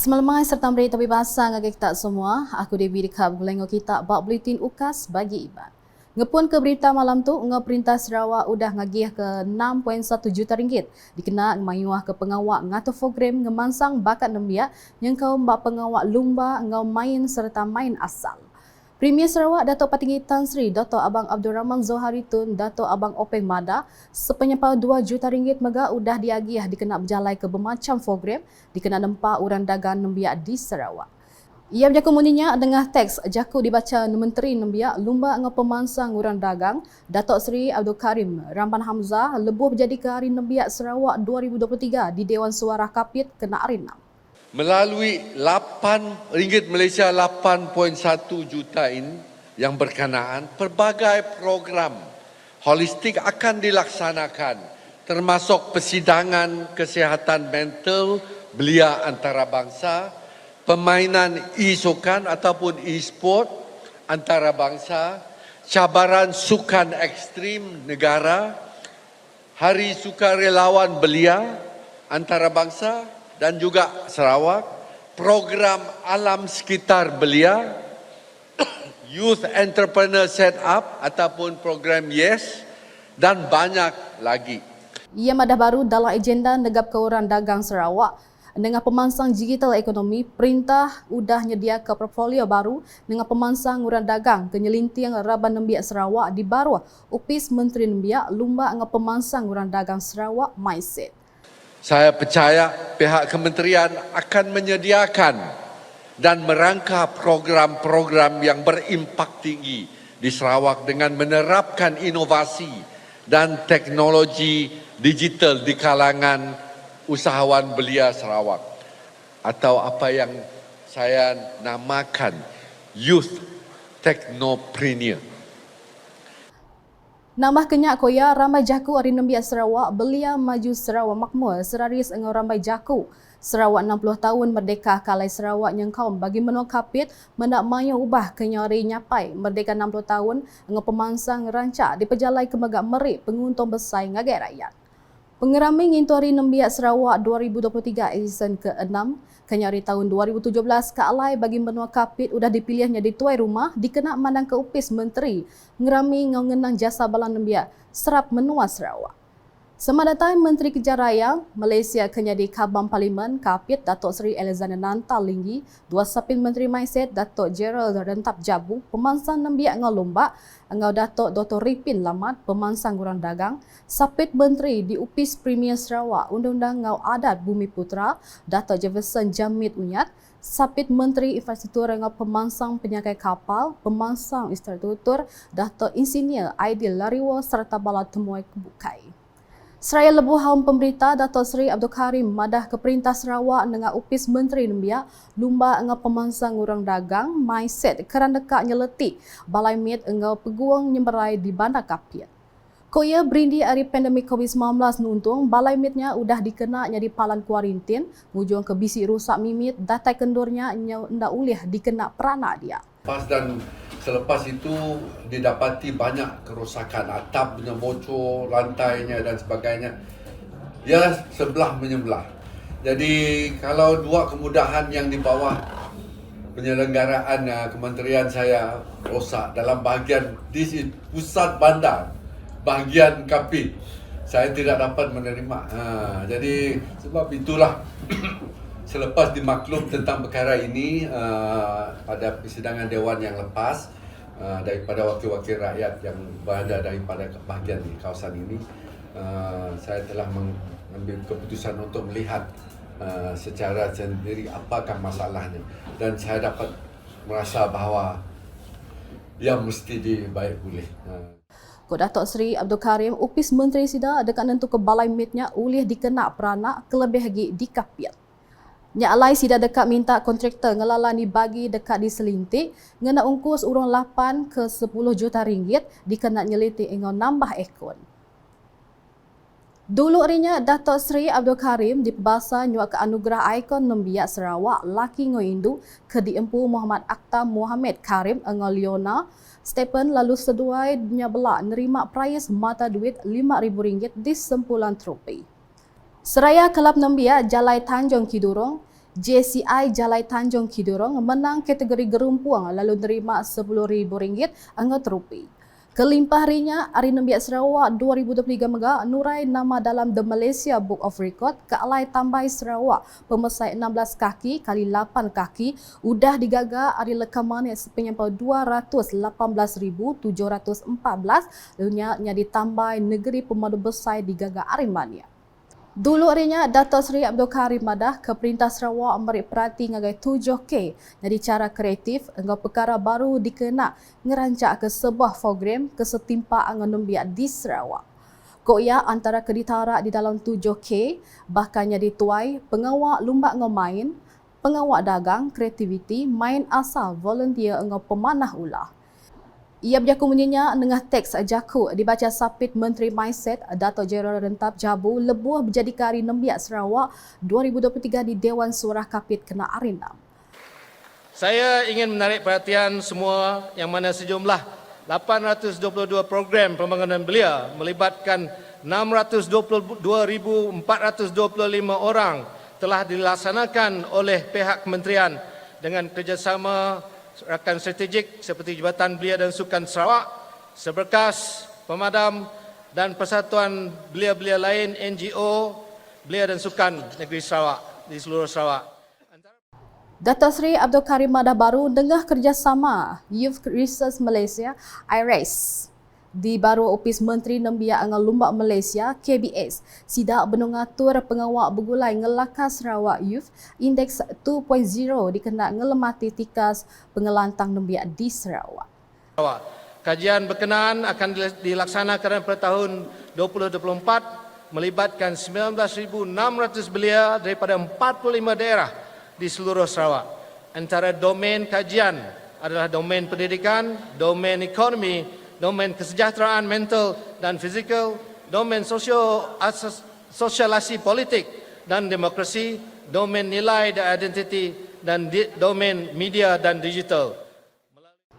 Semalam serta berita berbahasa ngagak kita semua, aku Devi dekat belengo kita bak buletin ukas bagi iban. Ngepun ke berita malam tu, Perintah Sarawak udah ngagih ke 6.1 juta ringgit dikena mayuah ke pengawak ngatur program ngemansang bakat nembia yang kau mbak pengawak lumba ngau main serta main asal. Premier Sarawak Dato' Patinggi Tan Sri Dato' Abang Abdul Rahman Zohari Tun Dato' Abang Openg Mada sepenyepau 2 juta ringgit mega udah diagih dikena berjalai ke bermacam program dikena nempak orang dagang nembiak di Sarawak. Ia berjaku muninya dengan teks jaku dibaca Menteri Nembiak Lumba ngau pemansang orang dagang Dato' Sri Abdul Karim Rampan Hamzah lebuh berjadi ke Hari Nembiak Sarawak 2023 di Dewan Suara Kapit kena hari 6. Melalui RM8 Malaysia 8.1 juta ini yang berkenaan, pelbagai program holistik akan dilaksanakan termasuk persidangan kesihatan mental belia antarabangsa, permainan e-sukan ataupun e-sport antarabangsa, cabaran sukan ekstrim negara, Hari Sukarelawan Belia antarabangsa dan juga Sarawak, program alam sekitar belia, Youth Entrepreneur Setup ataupun program YES dan banyak lagi. Ia madah baru dalam agenda negap ke orang dagang Sarawak. Dengan pemansang digital ekonomi, perintah udah nyedia ke portfolio baru dengan pemansang orang dagang kenyelinting Raban Nembiak Sarawak di bawah Upis Menteri Nembiak Lumba dengan pemansang orang dagang Sarawak Mindset. Saya percaya pihak kementerian akan menyediakan dan merangka program-program yang berimpak tinggi di Sarawak dengan menerapkan inovasi dan teknologi digital di kalangan usahawan belia Sarawak atau apa yang saya namakan Youth Technopreneur. Nambah kenyak koya ramai jaku Hari Nembiak Sarawak Belia Maju Sarawak Makmur seraris engau ramai jaku Sarawak 60 tahun merdeka kalai Sarawak yang kaum bagi menua kapit mendak mayu ubah kenyari nyapai merdeka 60 tahun engau pemansang rancak diperjalai ke megak merik penguntung besar ngagai rakyat. Pengerami ngintu Hari Nembiak Sarawak 2023 edison ke-6 kenyari tahun 2017 ke alai bagi menua kapit udah dipilihnya di tuai rumah dikena mandang ke upis menteri ngerami ngau ngenang jasa balang Nembiak serap menua Sarawak. Semadatai Menteri Kejaraya Malaysia kenyadi Kabang Parlimen Kapit Dato' Seri Alexander Nantal Linggi, dua sapin Menteri Mindset Dato' Gerald Rentap Jabu, pemansang Nembiak ngau Lombak, engau Dato' Dr. Ripin Lamat, pemansang orang dagang, sapit Menteri di Upis Premier Sarawak, Undang-Undang ngau Adat Bumi Putra, Dato' Jefferson Jamit Unyat, sapit Menteri Infrastruktur ngau pemansang penyakai kapal, pemansang infrastruktur, Dato' Insinyur Aidil Lariwa serta bala temuai kebukai. Seraya lebuh haum pemberita Dato' Sri Abdul Karim madah ke Perintah Sarawak dengan Upis Menteri Nembiak Lumba engau pemansang orang dagang Mindset kerana dekat nyeletik balai mit engau peguang nyemberai di Bandar Kapit. Koya berindi hari pandemik COVID-19 nuntung, balai mitnya udah dikena jadi palan kuarantin, mujung ke bisi rusak mimit, datai kendurnya ndak ulih dikena peranak dia. Dan selepas itu didapati banyak kerosakan, atapnya bocor, lantainya dan sebagainya. Ya sebelah menyebelah. Jadi kalau dua kemudahan yang di bawah penyelenggaraan kementerian saya rosak dalam bahagian di pusat bandar, bahagian Kapit, saya tidak dapat menerima. Jadi sebab itulah selepas dimaklum tentang perkara ini pada persidangan Dewan yang lepas daripada wakil-wakil rakyat yang berada daripada bahagian di kawasan ini, saya telah mengambil keputusan untuk melihat secara sendiri apakah masalahnya dan saya dapat merasa bahawa ia mesti dibaik pulih. Dato' Sri Abdul Karim, Upis Menteri Sida dekat nentu ke balai mitnya ulih dikena peranak kelebih lagi di Kapit. Nya alai sida dekat minta kontraktor ngelalani bagi dekat diselintik ngena ungkus urang 8 ke 10 juta ringgit dikena nyelitik engau nambah ekon. Dulu arinya Dato' Sri Abdul Karim dipebasa nyuak ke anugerah ikon Nembiak Sarawak laki ngoindu ke diempu Muhammad Akhtar Muhammad Karim engau Leona Stephen lalu seduai nyabela nerima prize mata duit RM5,000 di sempulan tropi. Seraya Kelab Nembiak Jalai Tanjung Kidurong, JCI Jalai Tanjung Kidurong menang kategori gerumpuang lalu nerima RM10,000 angot rupi. Kelimpah harinya, Hari Nembiak Sarawak 2023 mega nurai nama dalam The Malaysia Book of Record ke Alai Tambai Sarawak pemesai 16 kaki kali 8 kaki udah digaga hari lekamannya sepenyampau 218,714 lalunya ditambai negeri pemadu besar digaga Arimania. Dulu harinya Dato' Seri Abdul Karim Madah ke Perintah Sarawak memberi perhati ngagai 7K jadi cara kreatif engau perkara baru dikena ngerancak ke sebuah program ke setimpa angan nembiak di Sarawak. Koya antara keditarak di dalam 7K bahkannya dituai pengawak lumba ngomain, pengawak dagang, kreativiti, main asal, volunteer engau pemanah ulah. Ia berjaku menyinya dengan teks jaku dibaca sapit Menteri Mindset Dato' Jeneral Rentap Jabu lebuh berjadi Hari Nembiak Sarawak 2023 di Dewan Surah Kapit Kena Arindam. Saya ingin menarik perhatian semua yang mana sejumlah 822 program pembangunan belia melibatkan 622,425 orang telah dilaksanakan oleh pihak kementerian dengan kerjasama rakan strategik seperti Jabatan Belia dan Sukan Sarawak, Seberkas, Pemadam dan Persatuan Belia-belia lain NGO Belia dan Sukan Negeri Sarawak di seluruh Sarawak. Dato' Seri Abdul Karim Madah baru dengah kerjasama Youth Research Malaysia IRAS di baru Opis Menteri Nembiak Angal Lumbak Malaysia KBS sidak benungatur pengawak begulai ngelaka Sarawak Youth Index 2.0 dikena ngelemati tikas pengelantang nembiak di Sarawak. Kajian berkenaan akan dilaksanakan pada tahun 2024 melibatkan 19,600 belia daripada 45 daerah di seluruh Sarawak. Antara domain kajian adalah domain pendidikan, domain ekonomi, domain kesejahteraan mental dan fizikal, domain sosialisasi politik dan demokrasi, domain nilai dan identiti, dan domain media dan digital.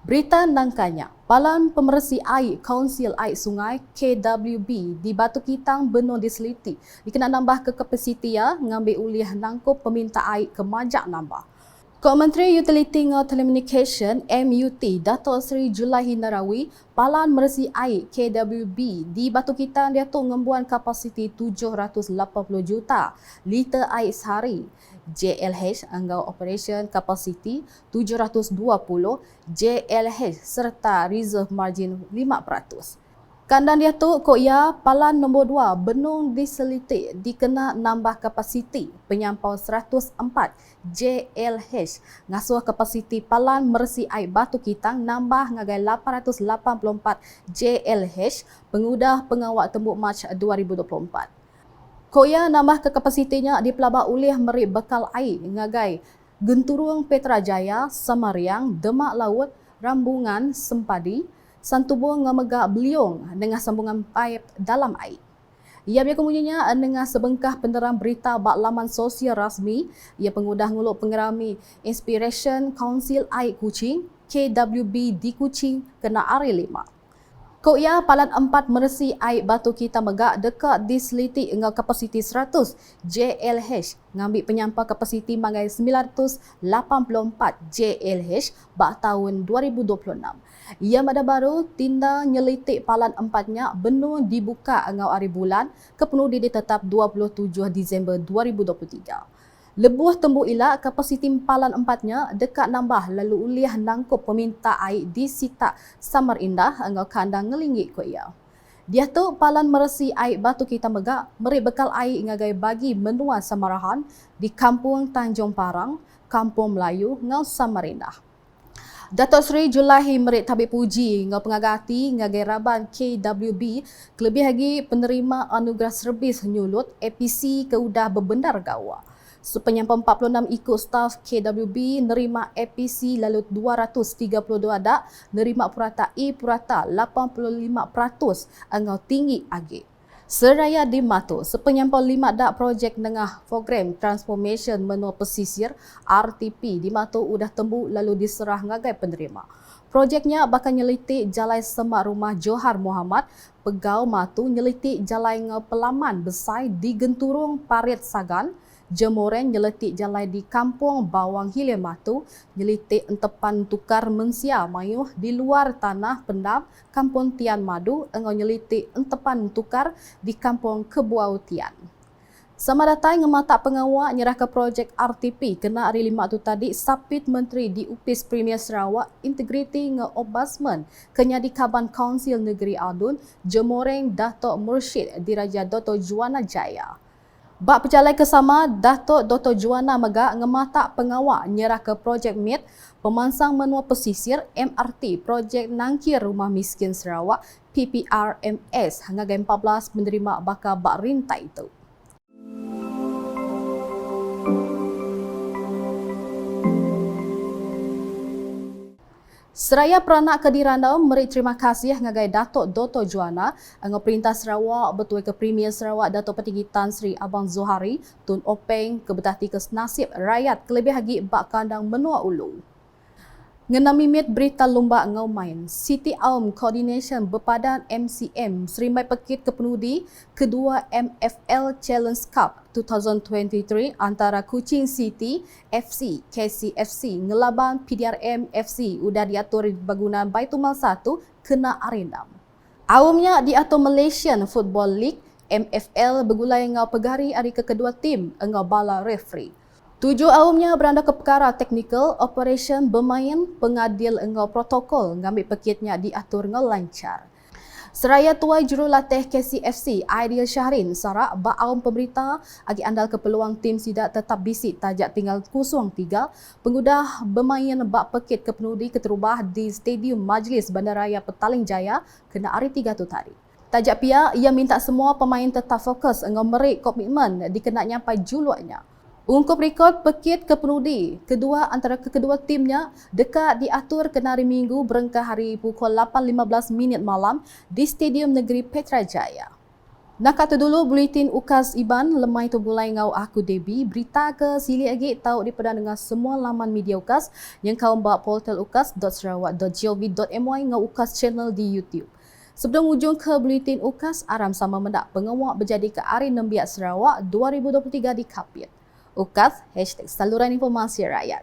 Berita nangkanya, Palan Pemersi Air Kaunsil Air Sungai KWB di Batu Kitang Benua Diseliti dikena nambah ke kapasiti ngambil uliah nangkup peminta air ke majak nambah. Menteri Utility dan Telecommunication MUT Dato' Seri Julaihi Narawi Palan Mersi Air KWB di Batu Kitang dia tu ngembuan kapasiti 780 juta liter air sehari. JLH anggau operation kapasiti 720 JLH serta reserve margin 5%. Kandan dia tu koya Palan nombor 2 Benung Diseliti dikena nambah kapasiti penyampau 104 JLH ngasuh kapasiti Palan Mersi Air Batu Kitang nambah ngagai 884 JLH pengudah pengawak tembuk Mac 2024. Koya nambah ke kapasitinya di pelabak ulih meri bekal air ngagai Genturung Petrajaya, Samariang, Demak Laut, Rambungan, Sempadi, Santubur ngamegak Beliung dengan sambungan paip dalam air. Ia berkemunyinya dengan sebengkah penerang berita bak laman sosial rasmi, ia pengudah nguluk pengerami Inspiration Council Air Kuching, KWB di Kuching kena Ari 5. Koya Palan 4 Mersi Air Batu Kita Megak dekat di Seliti dengan kapasiti 100 JLH ngambil penyampai kapasiti mangai 984 JLH bak tahun 2026. Ia mada baru tinda nyelitik Palan 4-nya benua dibuka ngau hari bulan kepenuh ditetap 27 Disember 2023. Lebuh tembuk ilak kapasiti Palan 4-nya dekat nambah lalu uliah nangkup peminta air di Sitak Samar Indah angau kandang ngelingit ko ia. Dia tu Palan Mersi Air Batu Kita Megak meri bekal air ngagai bagi menua Samarahan di Kampung Tanjung Parang, Kampung Melayu ngau Samar Indah. Dato' Seri Julaihi merik tabik puji ngau pengagati ngagai raban KWB kelebih lagi penerima anugerah servis nyulut APC keudah bebenar gawa. Sepenyampau 46 ikut staf KWB nerima APC lalu 232 dak nerima purata purata 85% angau tinggi agi. Seraya di Matu, sepenyampau 5 dak projek nengah program Transformation Menua Pesisir RTP di Matu udah tembuk lalu diserah ngagai penerima. Projeknya bakal nyelitik Jalai Semak Rumah Johar Muhammad, Pegau Matu nyelitik Jalai Pelaman Besai di Genturung Parit Sagan, Jemoren nyeletik jalai di Kampung Bawang Hilir Matu, nyelitik entepan tukar mensia mayuh di luar tanah pendam Kampung Tian Madu, engau nyelitik entepan tukar di Kampung Kebuau Tian. Sama datang ngematak pengawal nyerah ke projek RTP kena hari 5 tu tadi sapit Menteri di UPIS Premier Sarawak Integriti nge-Ombudsman kenya di Kaban Kaunsil Negeri Adun Jemoreng Datuk Mursyid Diraja Dr. Juana Jaya. Bak perjalanan kesama, Datuk Dr. Juana Megak ngematak pengawal nyerah ke projek MIT Pemansang Menua Pesisir MRT projek Nangkir Rumah Miskin Sarawak PPRMS hingga 14 menerima bakal bak rintai itu. Seraya peranak Kedirana meri terima kasih ngagai Datuk Dr. Juana anggo Perintah Sarawak betul ke Premier Sarawak Datuk Petinggi Tan Sri Abang Zohari Tun Openg kebetati ke nasib rakyat kelebih hagi bak kandang Menua Ulu. Ngenami mit berita lomba ngau main, City Aum Coordination berpadan MCM serimai pekit kepenudi kedua MFL Challenge Cup 2023 antara Kuching City FC KCFC ngelaban PDRM FC udah diatur di bangunan Baitumal 1 kena arena. Aumnya diatur Malaysian Football League MFL bergulai ngau pegari hari kedua tim engau bala referee. 7 aumnya beranda ke perkara teknikal, operation bermain, pengadil engau protokol, ngambil pekitnya diatur ngau lancar. Seraya tuai jurulatih KCFC, Aidil Syahrin, sarak bak aum pemberita, agi andal ke peluang tim sidak tetap bisik tajak tinggal 0-3, pengudah bermain bak pekit ke penudi keterubah di Stadium Majlis Bandaraya Petaling Jaya kena hari 3 tu tadi. Tajak pihak, ia minta semua pemain tetap fokus engau merik komitmen dikenaknya pai juluaknya. Ungkup rekod pekit kepenudi kedua antara kedua timnya dekat diatur kena hari Minggu berengkah hari pukul 8.15 minit malam di Stadium Negeri Petrajaya. Nak kata dulu buletin UKAS Iban lemai tu mulai ngau aku Debbie berita ke sili lagi tahu dipedan dengan semua laman media UKAS yang kau mbak portal ukas.sarawak.gov.my ngau UKAS channel di YouTube. Sebelum ujung ke buletin UKAS aram sama mendak pengawak berjadi ke Hari Nembiak Sarawak 2023 di Kapit. UKAS, #saluran informasi rakyat.